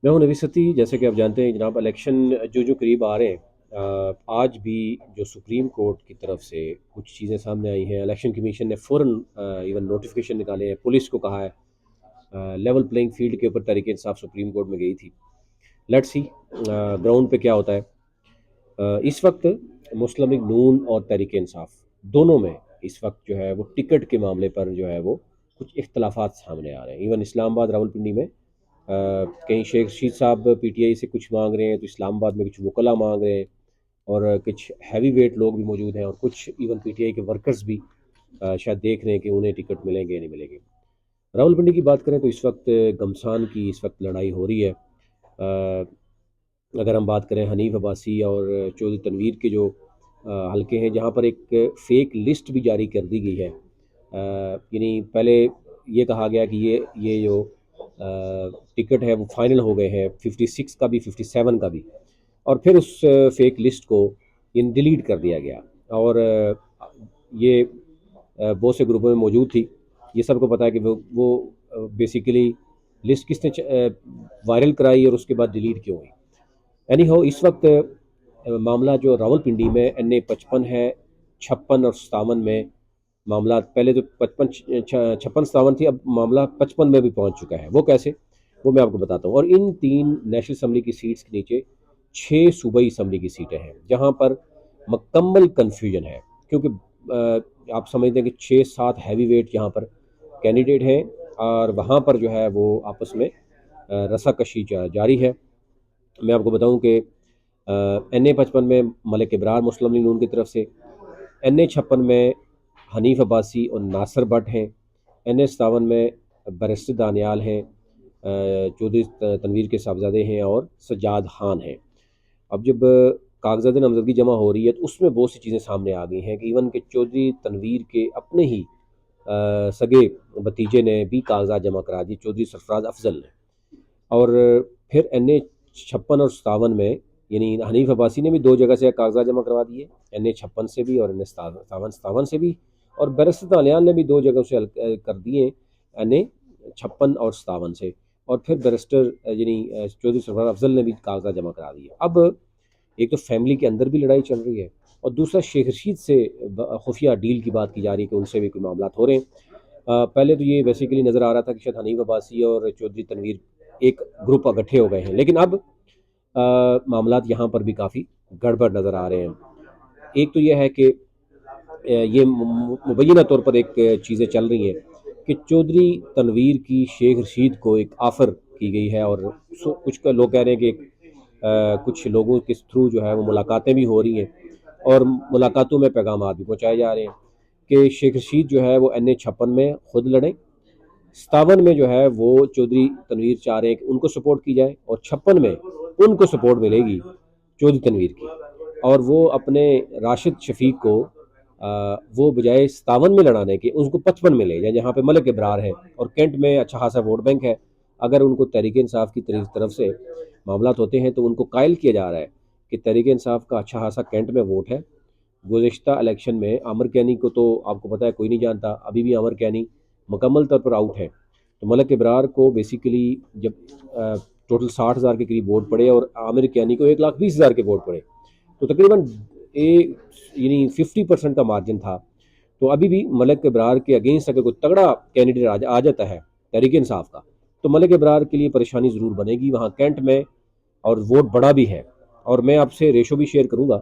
मैं हूं नवी सती। जैसे कि आप जानते हैं जनाब, इलेक्शन जो जो करीब आ रहे हैं, आज भी जो सुप्रीम कोर्ट की तरफ से कुछ चीज़ें सामने आई हैं। इलेक्शन कमीशन ने फ़ौरन इवन नोटिफिकेशन निकाले हैं, पुलिस को कहा है। लेवल प्लेइंग फील्ड के ऊपर तहरीक इंसाफ सुप्रीम कोर्ट में गई थी। लेट्स सी ग्राउंड पे क्या होता है। इस वक्त मुस्लिम लीग नून और तहरीक इंसाफ दोनों में इस वक्त जो है वो टिकट के मामले पर जो है वो कुछ इख्तलाफात सामने आ रहे हैं। इवन इस्लामाबाद रावलपिंडी में कहीं शेख रशीद साहब पीटीआई से कुछ मांग रहे हैं, तो इस्लामाबाद में कुछ वकला मांग रहे हैं, और कुछ हैवी वेट लोग भी मौजूद हैं, और कुछ इवन पीटीआई के वर्कर्स भी शायद देख रहे हैं कि उन्हें टिकट मिलेंगे या नहीं मिलेंगे। रावलपिंडी की बात करें तो इस वक्त गमसान की इस वक्त लड़ाई हो रही है। अगर हम बात करें हनीफ अब्बासी और चौधरी तनवीर के जो हलके हैं, जहाँ पर एक फेक लिस्ट भी जारी कर दी गई है। यानी पहले ये कहा गया कि ये जो टिकट है वो फाइनल हो गए हैं, 56 का भी 57 का भी, और फिर उस फेक लिस्ट को इन डिलीट कर दिया गया। और ये बहुत से ग्रुपों में मौजूद थी। ये सबको पता है कि वो बेसिकली लिस्ट किसने वायरल कराई और उसके बाद डिलीट क्यों हुई। एनी हो, इस वक्त मामला जो रावलपिंडी में NA 55 है, 56 और 57 में मामला, पहले तो 55 56 57 थी, अब मामला 55 में भी पहुंच चुका है। वो कैसे, वो मैं आपको बताता हूँ। और इन 3 नेशनल असम्बली की सीट्स के नीचे 6 सूबाई असम्बली की सीटें हैं, जहाँ पर मकम्मल कन्फ्यूजन है, क्योंकि आप समझते हैं कि 6-7 हैवी वेट यहाँ पर कैंडिडेट हैं, और वहाँ पर जो है वो आपस में रसाकशी जारी है। मैं आपको बताऊं कि NA 55 में मलिक इब्रार मुस्लिम लीग नून की तरफ से, NA 56 में हनीफ अब्बासी और नासिर भट्ट हैं, NA 57 में बैरिस्टर दानियाल हैं, चौधरी तनवीर के साहबजादे हैं, और सज्जाद खान हैं। अब जब कागजात नामजदगी जमा हो रही है तो उसमें बहुत सी चीज़ें सामने आ गई हैं कि इवन के चौधरी तनवीर के अपने ही सगे भतीजे ने भी कागजात जमा करा दिए, चौधरी सरफराज अफजल ने। और फिर NA 56 और 57 में यानी हनीफ अब्बासी ने भी 2 जगह से कागजात जमा करवा दिए, NA 56 से भी और NA 57 से भी। और बैरिस्टर दानियाल ने भी 2 जगहों से कर दिए, NA 56 और 57 से। और फिर बैरिस्टर यानी चौधरी सरफराज अफजल ने भी कागजात जमा करा दिए। अब एक तो फैमिली के अंदर भी लड़ाई चल रही है, और दूसरा शेख रशीद से खुफिया डील की बात की जा रही है कि उनसे भी कोई मामला हो रहे हैं। पहले तो ये बेसिकली नज़र आ रहा था कि शायद हनीफ अब्बासी और चौधरी तनवीर एक ग्रुप इकट्ठे हो गए हैं, लेकिन अब मामलात यहाँ पर भी काफ़ी गड़बड़ नज़र आ रहे हैं। एक तो यह है कि ये मुबैना तौर पर एक चीज़ें चल रही हैं कि चौधरी तनवीर की शेख रशीद को एक ऑफ़र की गई है, और कुछ लोग कह रहे हैं कि कुछ लोगों के थ्रू जो है वो मुलाकातें भी हो रही हैं, और मुलाकातों में पैगाम भी पहुँचाए जा रहे हैं कि शेख रशीद जो है वो NA 56 में खुद लड़ें, 57 में जो है वो चौधरी तनवीर चाह रहे हैं कि उनको सपोर्ट की जाए, और 56 में उनको सपोर्ट मिलेगी चौधरी तनवीर की, और वो अपने राशिद शफीक को वो बजाय 57 में लड़ाने के उसको 55 में ले जाए, जहाँ पे मलिक इब्रार है और कैंट में अच्छा खासा वोट बैंक है। अगर उनको तहरीक इंसाफ की तरफ से मामला होते हैं तो उनको कायल किया जा रहा है कि तहरीक इंसाफ का अच्छा खासा कैंट में वोट है। गुज़िश्ता इलेक्शन में आमिर कैनी को तो आपको पता है कोई नहीं जानता, अभी भी आमिर कैनी मुकम्मल तौर पर आउट है। तो मलिक इब्रार को बेसिकली जब टोटल 60,000 के करीब वोट पड़े और आमिर कैनी को 1,20,000 के वोट पड़े, तो तकरीबन यानी 50% का मार्जिन था। तो अभी भी मलिक इब्रार के अगेंस्ट अगर कोई तगड़ा कैंडिडेट आ जाता है तहरीक इंसाफ का, तो मलिक इब्रार के लिए परेशानी ज़रूर बनेगी वहाँ कैंट में, और वोट बड़ा भी है। और मैं आपसे रेशो भी शेयर करूँगा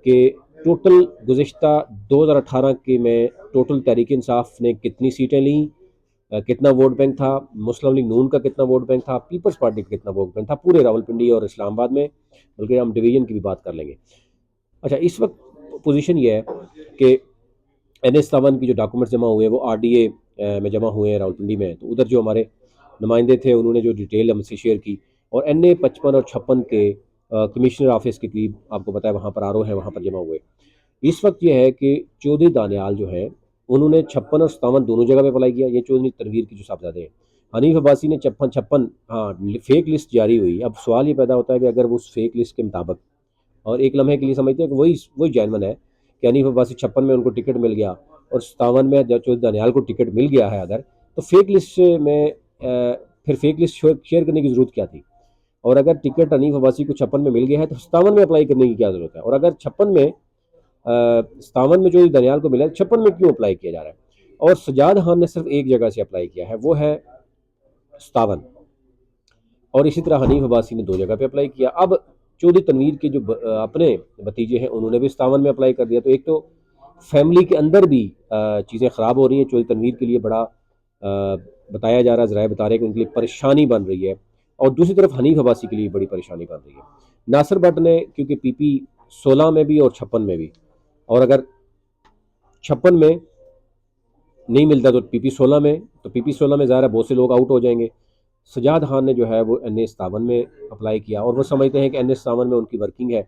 कि टोटल गुज़िश्ता 2018 के में टोटल तहरीक इंसाफ ने कितनी सीटें लीं, कितना वोट बैंक था, मुस्लिम लीग नून का कितना वोट बैंक था, पीपल्स पार्टी का कितना वोट बैंक था पूरे रावलपिंडी और इस्लामाबाद में, बल्कि हम डिवीज़न की भी बात कर लेंगे। अच्छा, इस वक्त पोजीशन ये है कि NA 57 की जो डॉक्यूमेंट्स जमा हुए हैं वो RDA में जमा हुए हैं रावलपिंडी में, तो उधर जो हमारे नुमाइंदे थे उन्होंने जो डिटेल हमसे शेयर की। और NA 55 और 56 के कमिश्नर ऑफिस के करीब आपको पता है वहाँ पर RO है, वहाँ पर जमा हुए। इस वक्त यह है कि चौधरी दानियाल जो है उन्होंने 56 और 57 दोनों जगह पे अप्लाई किया। ये चौधरी तनवीर की जो साहबजादे हैं, हनीफ अब्बासी ने 56 हाँ फेक लिस्ट जारी हुई। अब सवाल ये पैदा होता है कि अगर वो उस फेक लिस्ट के मुताबिक, और एक लम्हे के लिए समझते हैं कि वही वही जैनवन है कि हनीफ अब्बासी 56 में उनको टिकट मिल गया और 57 में जब चौधरी दानियाल को टिकट मिल गया है अगर, तो फेक लिस्ट में फिर फेक लिस्ट शेयर करने की ज़रूरत क्या थी। और अगर टिकट हनीफ अब्बासी को 56 में मिल गया है तो 57 में अप्लाई करने की क्या जरूरत है, और अगर 56 में 57 में जो दनियाल को मिला है 56 में क्यों अप्लाई किया जा रहा है। और सजाद खान ने सिर्फ एक जगह से अप्लाई किया है, वो है 57, और इसी तरह हनीफ अब्बासी ने 2 जगह पे अप्लाई किया। अब चौधरी तनवीर के जो अपने भतीजे हैं उन्होंने भी 57 में अप्लाई कर दिया। तो एक तो फैमिली के अंदर भी चीज़ें ख़राब हो रही हैं, चौधरी तनवीर के लिए बड़ा बताया जा रहा है, ज़राए बता रहे हैं कि उनके लिए परेशानी बन रही है, और दूसरी तरफ हनीफ अब्बासी के लिए बड़ी परेशानी बन रही है। नासिर भट्ट ने क्योंकि पीपी 16 में भी और 56 में भी, और अगर 56 में नहीं मिलता तो पीपी 16 में, तो पीपी 16 में ज़ाहिर है बहुत से लोग आउट हो जाएंगे। सजाद खान ने जो है वो NA 57 में अप्लाई किया, और वो समझते हैं कि NA 57 में उनकी वर्किंग है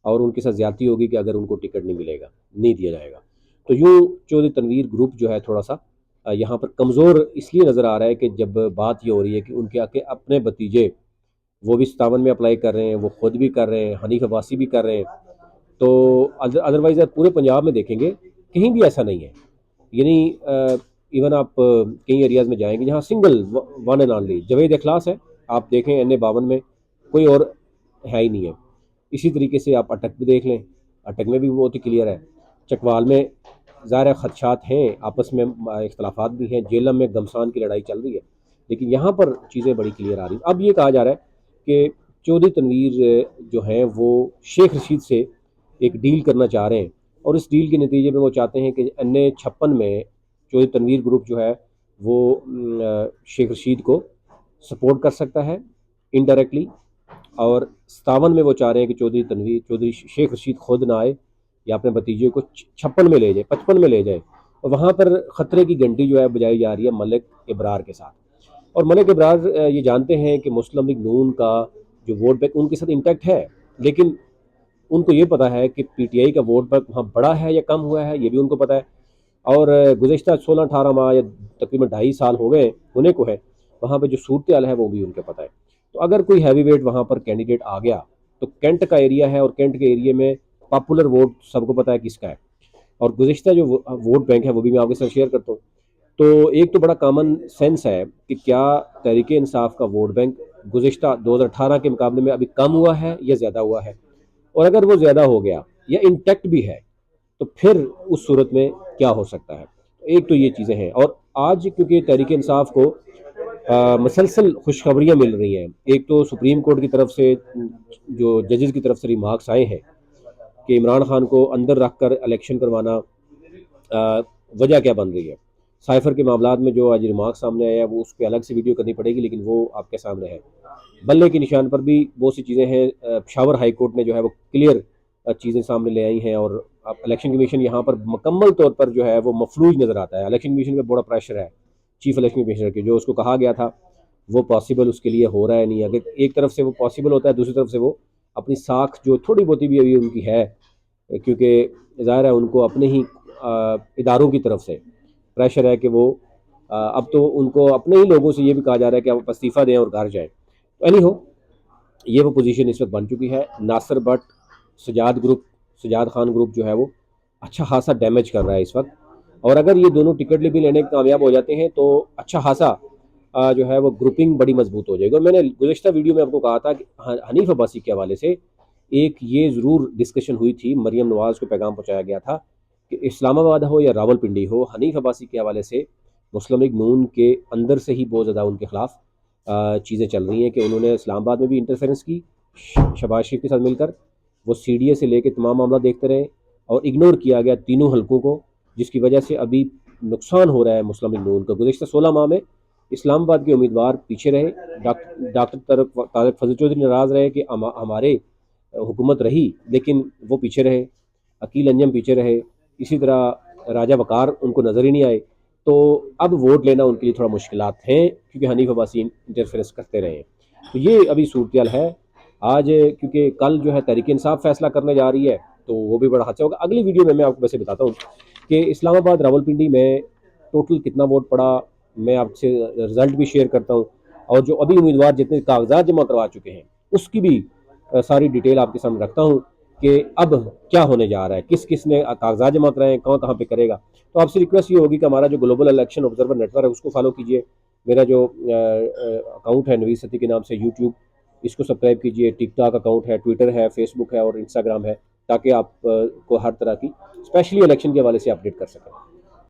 और उनके साथ ज्यादती होगी कि अगर उनको टिकट नहीं मिलेगा, नहीं दिया जाएगा। तो यूँ चौधरी तनवीर ग्रुप जो है थोड़ा सा यहाँ पर कमज़ोर इसलिए नज़र आ रहा है कि जब बात ये हो रही है कि उनके आके अपने भतीजे वो भी 57 में अप्लाई कर रहे हैं, वो खुद भी कर रहे हैं, हनीफ अब्बासी भी कर रहे हैं। तो अदरवाइज़ पूरे पंजाब में देखेंगे कहीं भी ऐसा नहीं है। यानी इवन आप कई एरियाज़ में जाएंगे जहाँ single one and only Javed Ikhlas है, आप देखें NA 52 में कोई और है ही नहीं है। इसी तरीके से आप अटक भी देख लें, अटक में भी बहुत ही क्लियर है। चकवाल में ज़ाहिर खदशात हैं, आपस में इख्तलाफात भी हैं, जेलम में गमसान की लड़ाई चल रही है, लेकिन यहाँ पर चीज़ें बड़ी क्लियर आ रही हैं। अब ये कहा जा रहा है कि चौधरी तनवीर जो हैं वो शेख रशीद से एक डील करना चाह रहे हैं, और इस डील के नतीजे में वो चाहते हैं कि NA 56 में चौधरी तनवीर ग्रुप जो है वो शेख रशीद को सपोर्ट कर सकता है इनडायरेक्टली, और 57 में वो चाह रहे हैं कि चौधरी शेख रशीद खुद ना आए या अपने भतीजे को 56 में ले जाए, 55 में ले जाए, और वहाँ पर ख़तरे की घंटी जो है बजाई जा रही है मलिक इब्रार के साथ। और मलिक इब्रार ये जानते हैं कि मुस्लिम लीग नून का जो वोट बैंक उनके साथ इंटैक्ट है, लेकिन उनको ये पता है कि PTI का वोट बैंक वहाँ बड़ा है या कम हुआ है, ये भी उनको पता है। और गुज़िश्ता 16-18 माह या तकरीबन 2.5 साल हो गए होने को है, वहाँ पे जो सूरत हाल है वो भी उनके पता है। तो अगर कोई हैवी वेट वहाँ पर कैंडिडेट आ गया तो कैंट का एरिया है, और कैंट के एरिया में पॉपुलर वोट सबको पता है किसका है, और गुज़िश्ता जो वोट बैंक है वो भी मैं आपके साथ शेयर करता हूँ। तो एक तो बड़ा कॉमन सेंस है कि क्या तहरीक इंसाफ का वोट बैंक गुज़िश्ता 2018 के मुकाबले में अभी कम हुआ है या ज़्यादा हुआ है, और अगर वो ज़्यादा हो गया या इंटैक्ट भी है तो फिर उस सूरत में क्या हो सकता है। एक तो ये चीज़ें हैं, और आज क्योंकि तहरीक इंसाफ को मसलसल खुशखबरियाँ मिल रही हैं। एक तो सुप्रीम कोर्ट की तरफ से जो जजेस की तरफ से रिमार्क्स आए हैं कि इमरान खान को अंदर रख कर इलेक्शन करवाना वजह क्या बन रही है। साइफर के मामलात में जो आज रिमार्क सामने आया है वो उस पर अलग से वीडियो करनी पड़ेगी, लेकिन वो आपके सामने है। बल्ले के निशान पर भी बहुत सी चीज़ें हैं, पेशावर हाई कोर्ट ने जो है वो क्लियर चीज़ें सामने ले आई हैं, और अब इलेक्शन कमीशन यहाँ पर मुकम्मल तौर पर जो है वो मफलूज नज़र आता है। इलेक्शन कमीशन पे बड़ा प्रेशर है चीफ इलेक्शन कमिश्नर के, जो उसको कहा गया था वो पॉसिबल उसके लिए हो रहा है नहीं। अगर एक तरफ से वो पॉसिबल होता है, दूसरी तरफ से वो अपनी साख जो थोड़ी बहुत भी अभी उनकी है, क्योंकि ज़ाहिर है उनको अपने ही इदारों की तरफ से प्रेशर है कि वो अब तो उनको अपने ही लोगों से ये भी कहा जा रहा है कि आप इस्तीफ़ा दें और घर जाएँ। तो एनी हो, ये वो पोजीशन इस वक्त बन चुकी है। नासिर भट्ट सजाद खान ग्रुप जो है वो अच्छा खासा डैमेज कर रहा है इस वक्त, और अगर ये दोनों टिकट भी लेने में कामयाब हो जाते हैं तो अच्छा खासा जो है वो ग्रुपिंग बड़ी मजबूत हो जाएगी। और मैंने गुज़िश्ता वीडियो में आपको कहा था कि हनीफ अब्बासी के हवाले से एक ये ज़रूर डिस्कशन हुई थी, मरियम नवाज़ को पैगाम पहुँचाया गया था कि इस्लामाबाद हो या रावलपिंडी हो, हनीफ अब्बासी के हवाले से मुस्लिम लीग नून के अंदर से ही बहुत ज़्यादा उनके ख़िलाफ़ चीज़ें चल रही हैं कि उन्होंने इस्लामाबाद में भी इंटरफेरेंस की शहबाज शरीफ के साथ मिलकर। वो CDA से लेकर तमाम मामला देखते रहे और इग्नोर किया गया तीनों हलकों को, जिसकी वजह से अभी नुकसान हो रहा है मुस्लिम लीग नून का। गुज़िश्ता 16 माह में इस्लामाबाद के उम्मीदवार पीछे रहे, डॉक्टर तारिक फजल चौधरी नाराज़ रहे कि हमारे हुकूमत रही, लेकिन वो पीछे रहे, अकील अंजम पीछे रहे, इसी तरह राजा वकार उनको नज़र ही नहीं आए। तो अब वोट लेना उनके लिए थोड़ा मुश्किलात हैं, क्योंकि हनीफ अब्बासी इंटरफेरेंस करते रहे हैं। तो ये अभी सूरत है आज, क्योंकि कल जो है तहरीक इंसाफ फैसला करने जा रही है, तो वो भी बड़ा हादसा होगा। अगली वीडियो में मैं आपको वैसे बताता हूँ कि इस्लामाबाद रावलपिंडी में टोटल कितना वोट पड़ा, मैं आपसे रिज़ल्ट भी शेयर करता हूँ, और जो अभी उम्मीदवार जितने कागजात जमा करवा चुके हैं उसकी भी सारी डिटेल आपके सामने रखता हूँ कि अब क्या होने जा रहा है, किस किस ने कागजात जमा कराए हैं, कहाँ कहाँ पे करेगा। तो आपसे रिक्वेस्ट ये होगी कि हमारा जो ग्लोबल इलेक्शन ऑब्जर्वर नेटवर्क है उसको फॉलो कीजिए। मेरा जो अकाउंट है नवीद सती के नाम से यूट्यूब, इसको सब्सक्राइब कीजिए। टिकटॉक अकाउंट है, ट्विटर है, फेसबुक है और इंस्टाग्राम है, ताकि आप को हर तरह की स्पेशली इलेक्शन के हवाले से अपडेट कर सकें।